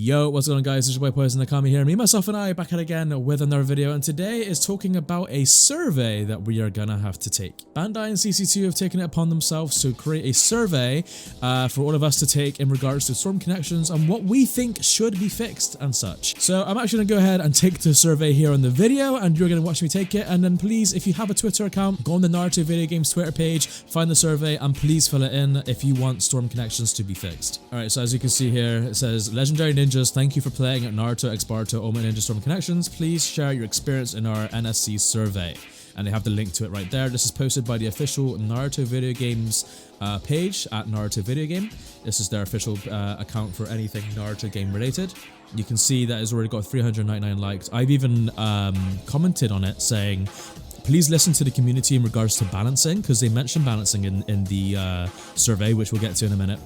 Yo, what's going on guys, it's your boy Poison Nakami here, me, myself and I back at again with another video, and today is talking about a survey that we are gonna have to take. Bandai and CC2 have taken it upon themselves to create a survey for all of us to take in regards to Storm Connections and what we think should be fixed and such. So I'm actually gonna go ahead and take the survey here on the video, and you're gonna watch me take it, and then please, if you have a Twitter account, go on the Naruto Video Games Twitter page, find the survey, and please fill it in if you want Storm Connections to be fixed. Alright, so as you can see here, it says, Legendary Ninjas, thank you for playing at Naruto X Boruto Oma Ninja Storm Connections. Please share your experience in our NSC survey. And they have the link to it right there. This is posted by the official Naruto Video Games page at Naruto Video Game. This is their official account for anything Naruto game related. You can see that it's already got 399 likes. I've even commented on it saying, please listen to the community in regards to balancing, because they mentioned balancing in the survey, which we'll get to in a minute.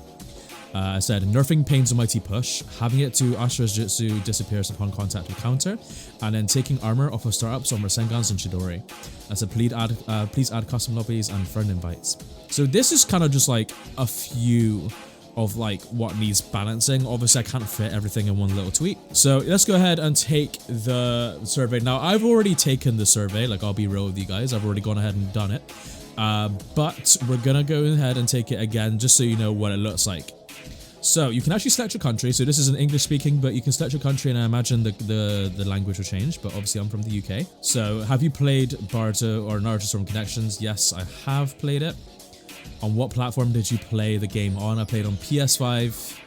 I said, nerfing Pain's almighty push, having it to Ashura's Jutsu disappears upon contact with counter, and then taking armor off of startups on Rasengans and Chidori. I said, please add custom lobbies and friend invites. So this is kind of just like a few of like what needs balancing. Obviously I can't fit everything in one little tweet. So let's go ahead and take the survey. Now I've already taken the survey, like I'll be real with you guys, I've already gone ahead and done it. But we're gonna go ahead and take it again just so you know what it looks like. So you can actually select your country. So this is an English speaking, but you can select your country, and I imagine the language will change, but obviously I'm from the UK. So have you played Boruto or Naruto Storm Connections? Yes, I have played it. On what platform did you play the game on? I played on PS5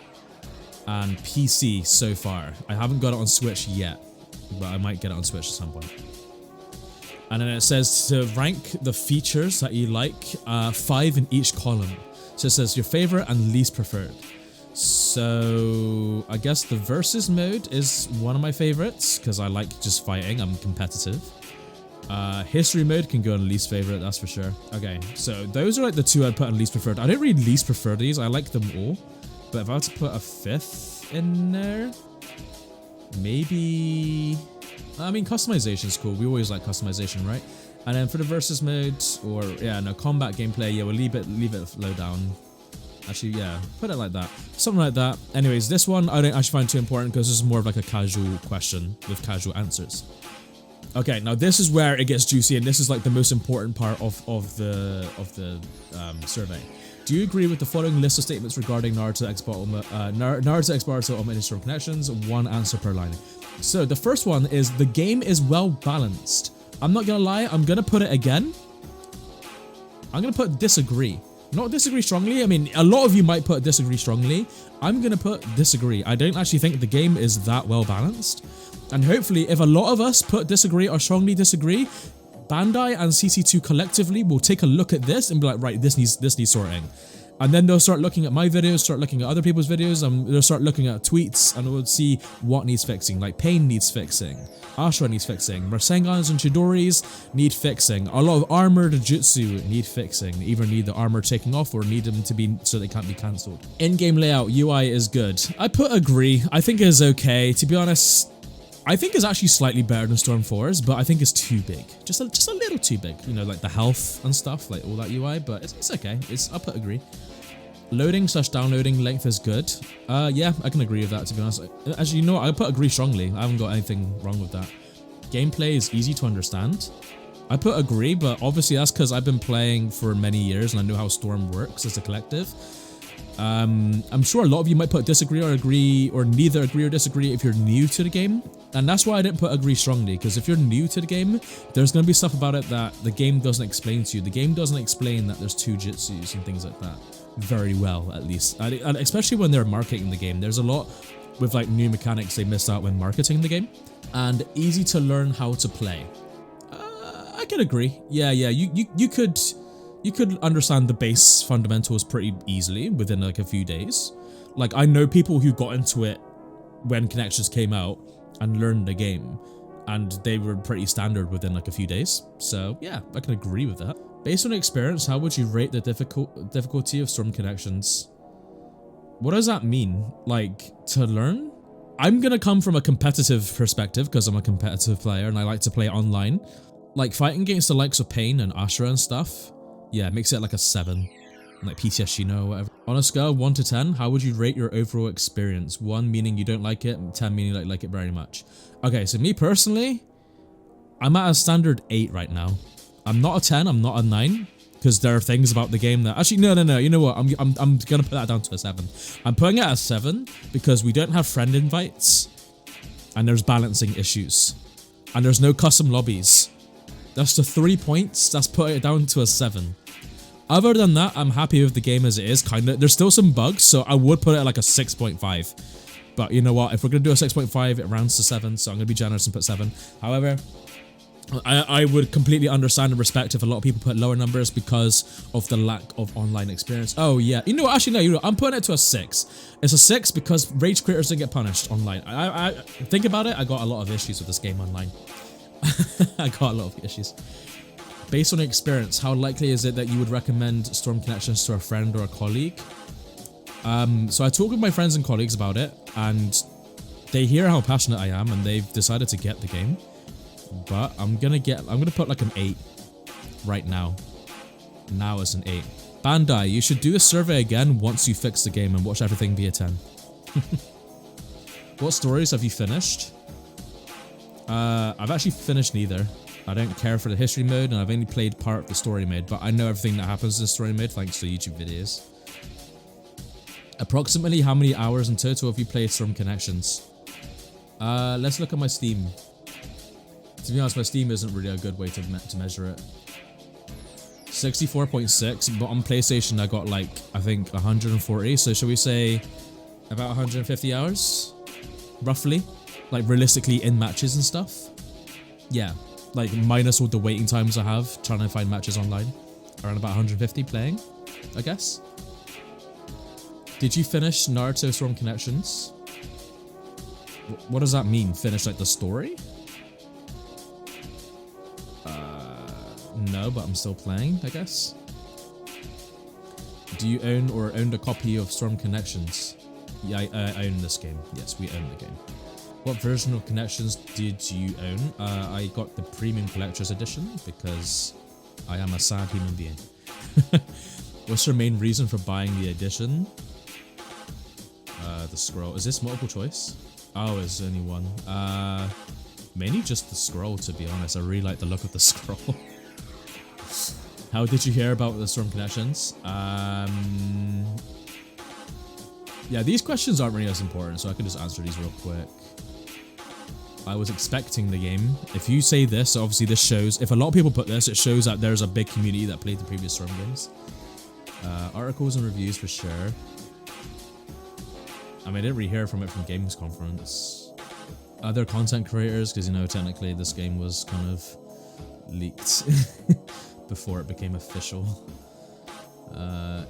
and PC so far. I haven't got it on Switch yet, but I might get it on Switch at some point. And then it says to rank the features that you like, 5 in each column. So it says your favorite and least preferred. So I guess the versus mode is one of my favorites because I like just fighting. I'm competitive. History mode can go on least favorite, that's for sure. Okay, so those are like the two I'd put on least preferred. I don't really least prefer these. I like them all. But if I had to put a 5th in there, maybe... I mean, customization is cool. We always like customization, right? And then for the versus mode, or yeah, no, combat gameplay, yeah, we'll leave it low down. Actually, yeah, put it like that. Something like that. Anyways, this one I don't actually find too important because this is more of like a casual question with casual answers. Okay, now this is where it gets juicy, and this is like the most important part of the survey. Do you agree with the following list of statements regarding Naruto X Boruto Oma Ninja Storm Connections? One answer per line. So the first one is, the game is well balanced. I'm not gonna lie, I'm gonna put it again. I'm gonna put disagree. Not disagree strongly. I mean, a lot of you might put disagree strongly. I'm gonna put disagree. I don't actually think the game is that well balanced. And hopefully, if a lot of us put disagree or strongly disagree, Bandai and CC2 collectively will take a look at this and be like, right, this needs sorting. And then they'll start looking at my videos, start looking at other people's videos, and they'll start looking at tweets, and we'll see what needs fixing. Like Pain needs fixing, Ashura needs fixing, Rasengans and Chidori's need fixing, a lot of armored jutsu need fixing. They either need the armor taking off or need them to be so they can't be cancelled. In-game layout, UI is good. I put agree. I think it is okay. To be honest, I think it's actually slightly better than Storm 4's, but I think it's too big. Just a little too big. You know, like the health and stuff, like all that UI, but it's okay. I put agree. Loading/downloading length is good. Yeah, I can agree with that, to be honest. Actually, you know what? I put agree strongly. I haven't got anything wrong with that. Gameplay is easy to understand. I put agree, but obviously that's because I've been playing for many years and I know how Storm works as a collective. I'm sure a lot of you might put disagree or agree, or neither agree or disagree if you're new to the game. And that's why I didn't put agree strongly, because if you're new to the game, there's going to be stuff about it that the game doesn't explain to you. The game doesn't explain that there's 2 jutsus and things like that very well, at least. And especially when they're marketing the game. There's a lot with like new mechanics they missed out when marketing the game. And easy to learn how to play. I can agree. Yeah, you could understand the base fundamentals pretty easily within like a few days. Like I know people who got into it when Connections came out and learned the game, and they were pretty standard within like a few days. So yeah, I can agree with that. Based on experience, how would you rate the difficulty of Storm Connections? What does that mean? Like, to learn? I'm gonna come from a competitive perspective because I'm a competitive player and I like to play online. Like fighting against the likes of Pain and Ashura and stuff, yeah, it makes it like a 7. like PTSD, or whatever. On a scale of 1 to 10, how would you rate your overall experience? 1 meaning you don't like it, and 10 meaning you like it very much. Okay, so me personally, I'm at a standard 8 right now. I'm not a 10, I'm not a 9, because there are things about the game that... Actually, no, you know what, I'm gonna put that down to a 7. I'm putting it at a 7 because we don't have friend invites, and there's balancing issues, and there's no custom lobbies. That's the 3 points, that's putting it down to a 7. Other than that, I'm happy with the game as it is, kinda. There's still some bugs, so I would put it at like a 6.5. But you know what, if we're gonna do a 6.5, it rounds to 7, so I'm gonna be generous and put 7. However, I would completely understand and respect if a lot of people put lower numbers because of the lack of online experience. Oh yeah, you know what, actually no, you know, I'm putting it to a 6. It's a 6 because rage creators didn't get punished online. I think about it, I got a lot of issues with this game online. I got a lot of issues. Based on your experience, how likely is it that you would recommend Storm Connections to a friend or a colleague? So I talk with my friends and colleagues about it, and they hear how passionate I am, and they've decided to get the game. But I'm gonna put like an 8 right now. Now it's an 8. Bandai, you should do a survey again once you fix the game and watch everything be a 10. What stories have you finished? I've actually finished neither. I don't care for the history mode, and I've only played part of the story mode, but I know everything that happens in the story mode thanks to YouTube videos. Approximately how many hours in total have you played Storm Connections? Let's look at my Steam. To be honest, my Steam isn't really a good way to measure it. 64.6, but on PlayStation I got like, I think 140, so shall we say about 150 hours? Roughly? Like realistically in matches and stuff? Yeah. Like minus all the waiting times I have trying to find matches online. Around about 150 playing, I guess. Did you finish Naruto Storm Connections? What does that mean? Finish like the story? No, but I'm still playing, I guess. Do you own or owned a copy of Storm Connections? Yeah, I own this game. Yes, we own the game. What version of Connections did you own? I got the Premium Collector's Edition because I am a sad human being. What's your main reason for buying the edition? The scroll. Is this multiple choice? Oh, it's only one. Mainly just the scroll, to be honest. I really like the look of the scroll. How did you hear about the Storm Connections? Yeah, these questions aren't really as important, so I can just answer these real quick. I was expecting the game. If you say this, obviously this shows, if a lot of people put this, it shows that there's a big community that played the previous Storm games. Articles and reviews for sure. I mean, I didn't really hear from it from Games Conference. Other content creators, because you know, technically this game was kind of leaked before it became official.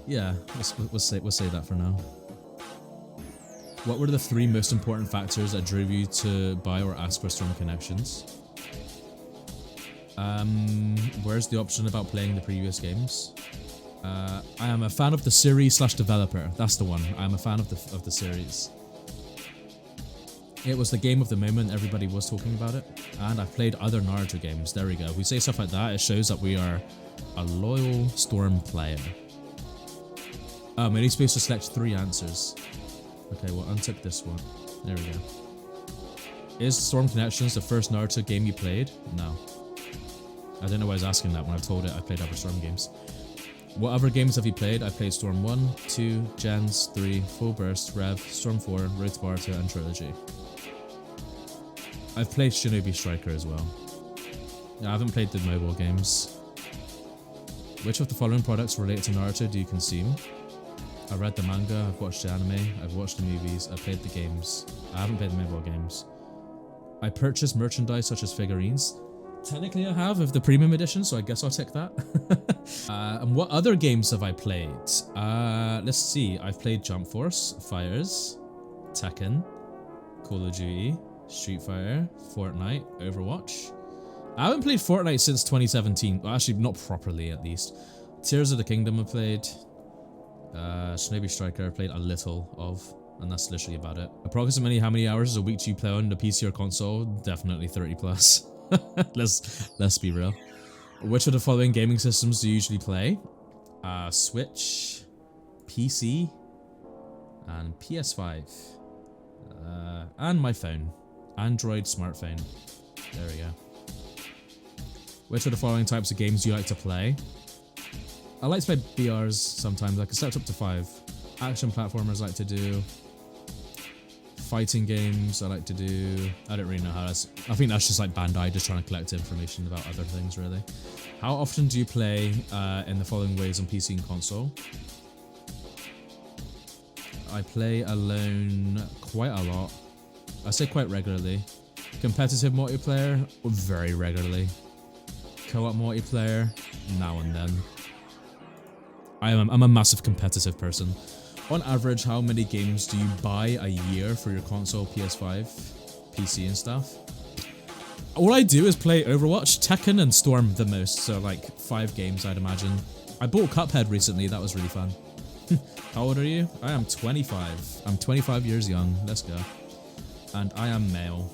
Yeah, we'll say that for now. What were the 3 most important factors that drove you to buy or ask for Storm Connections? Where's the option about playing the previous games? I am a fan of the series / developer. That's the one. I am a fan of the series. It was the game of the moment. Everybody was talking about it. And I've played other Naruto games. There we go. If we say stuff like that, it shows that we are a loyal Storm player. Only supposed to select 3 answers. Okay, well, untick this one. There we go. Is Storm Connections the first Naruto game you played? No. I don't know why I was asking that when I've told it I played other Storm games. What other games have you played? I played Storm 1, 2, Gens, 3, Full Burst, Rev, Storm 4, Road to Barter, and Trilogy. I've played Shinobi Striker as well. I haven't played the mobile games. Which of the following products related to Naruto do you consume? I read the manga, I've watched the anime, I've watched the movies, I've played the games. I haven't played the mobile games. I purchased merchandise such as figurines. Technically I have of the premium edition, so I guess I'll tick that. And what other games have I played? Let's see, I've played Jump Force, Fires, Tekken, Call of Duty, Street Fighter, Fortnite, Overwatch. I haven't played Fortnite since 2017, well, actually not properly at least. Tears of the Kingdom I played. Shinobi Striker I played a little of, and that's literally about it. Approximately how many hours a week do you play on the PC or console? Definitely 30 plus. Let's be real. Which of the following gaming systems do you usually play? Switch, PC, and PS5. And my phone. Android smartphone. There we go. Which are the following types of games do you like to play? I like to play BRs sometimes. I can set up to 5. Action platformers I like to do. Fighting games I like to do. I don't really know how that's... I think that's just like Bandai just trying to collect information about other things, really. How often do you play in the following ways on PC and console? I play alone quite a lot. I say quite regularly. Competitive multiplayer, very regularly. Co-op multiplayer, now and then. I'm a massive competitive person. On average, how many games do you buy a year for your console, PS5, PC and stuff? All I do is play Overwatch, Tekken and Storm the most, so like 5 games I'd imagine. I bought Cuphead recently, that was really fun. How old are you? I am 25. I'm 25 years young, let's go. And I am male.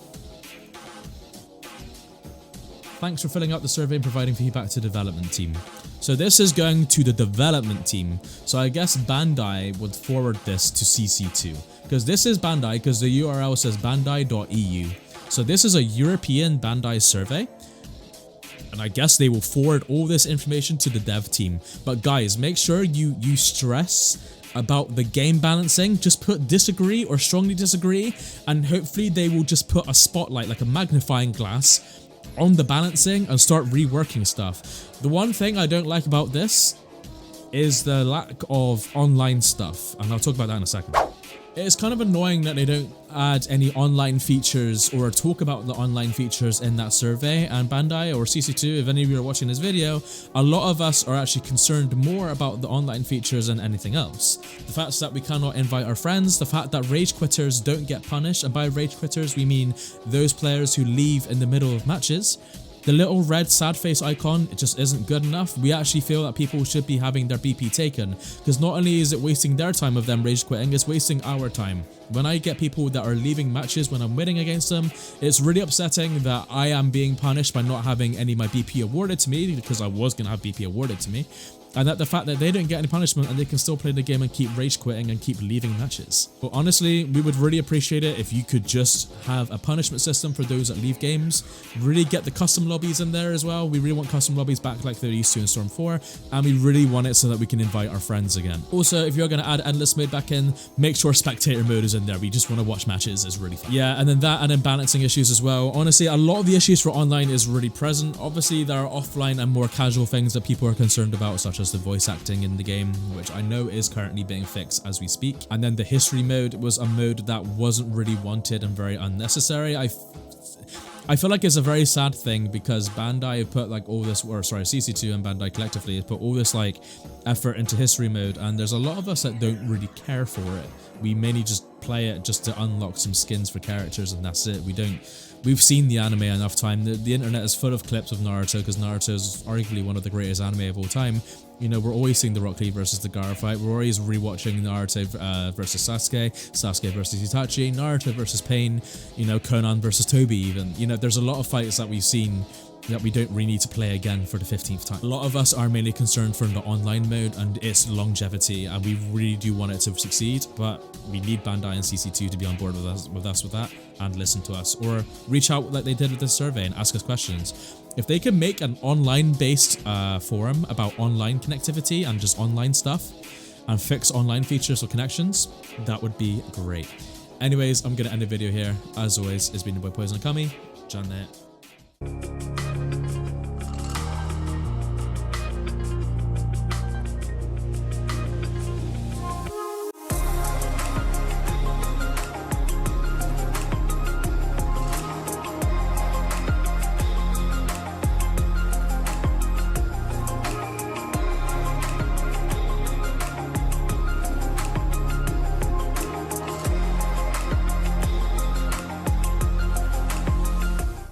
Thanks for filling out the survey and providing feedback to the development team. So this is going to the development team. So I guess Bandai would forward this to CC2. Because this is Bandai, because the URL says bandai.eu. So this is a European Bandai survey. And I guess they will forward all this information to the dev team. But guys, make sure you stress about the game balancing. Just put disagree or strongly disagree. And hopefully they will just put a spotlight, like a magnifying glass, on the balancing and start reworking stuff. The one thing I don't like about this is the lack of online stuff, and I'll talk about that in a second. It's kind of annoying that they don't add any online features or talk about the online features in that survey, and Bandai or CC2, if any of you are watching this video, a lot of us are actually concerned more about the online features than anything else. The fact that we cannot invite our friends, the fact that rage quitters don't get punished, and by rage quitters we mean those players who leave in the middle of matches. The little red sad face icon, it just isn't good enough. We actually feel that people should be having their BP taken, because not only is it wasting their time of them rage quitting, it's wasting our time. When I get people that are leaving matches when I'm winning against them, it's really upsetting that I am being punished by not having any of my BP awarded to me, because I was going to have BP awarded to me. And that the fact that they don't get any punishment and they can still play the game and keep rage quitting and keep leaving matches. But honestly, we would really appreciate it if you could just have a punishment system for those that leave games. Really get the custom lobbies in there as well. We really want custom lobbies back like they used to in Storm 4. And we really want it so that we can invite our friends again. Also, if you're going to add endless mode back in, make sure spectator mode is in there. We just want to watch matches. It's really fun. Yeah, and then that, and then balancing issues as well. Honestly, a lot of the issues for online is really present. Obviously, there are offline and more casual things that people are concerned about, such as the voice acting in the game, which I know is currently being fixed as we speak. And then the history mode was a mode that wasn't really wanted and very unnecessary. I feel like it's a very sad thing because Bandai have put like all this, or sorry, CC2 and Bandai collectively have put all this like effort into history mode, and there's a lot of us that don't really care for it. We mainly just play it just to unlock some skins for characters, and that's it. We've seen the anime enough time. The internet is full of clips of Naruto, because Naruto is arguably one of the greatest anime of all time. You know, we're always seeing the Rock Lee versus the Gaara fight. We're always rewatching Naruto versus Sasuke, Sasuke versus Itachi, Naruto versus Pain, you know, Conan versus Toby even. You know, there's a lot of fights that we've seen that we don't really need to play again for the 15th time. A lot of us are mainly concerned for the online mode and its longevity, and we really do want it to succeed, but we need Bandai and CC2 to be on board with us with that and listen to us, or reach out like they did with this survey and ask us questions. If they can make an online-based forum about online connectivity and just online stuff and fix online features or connections, that would be great. Anyways, I'm going to end the video here. As always, it's been your boy Poison Kami. Janet.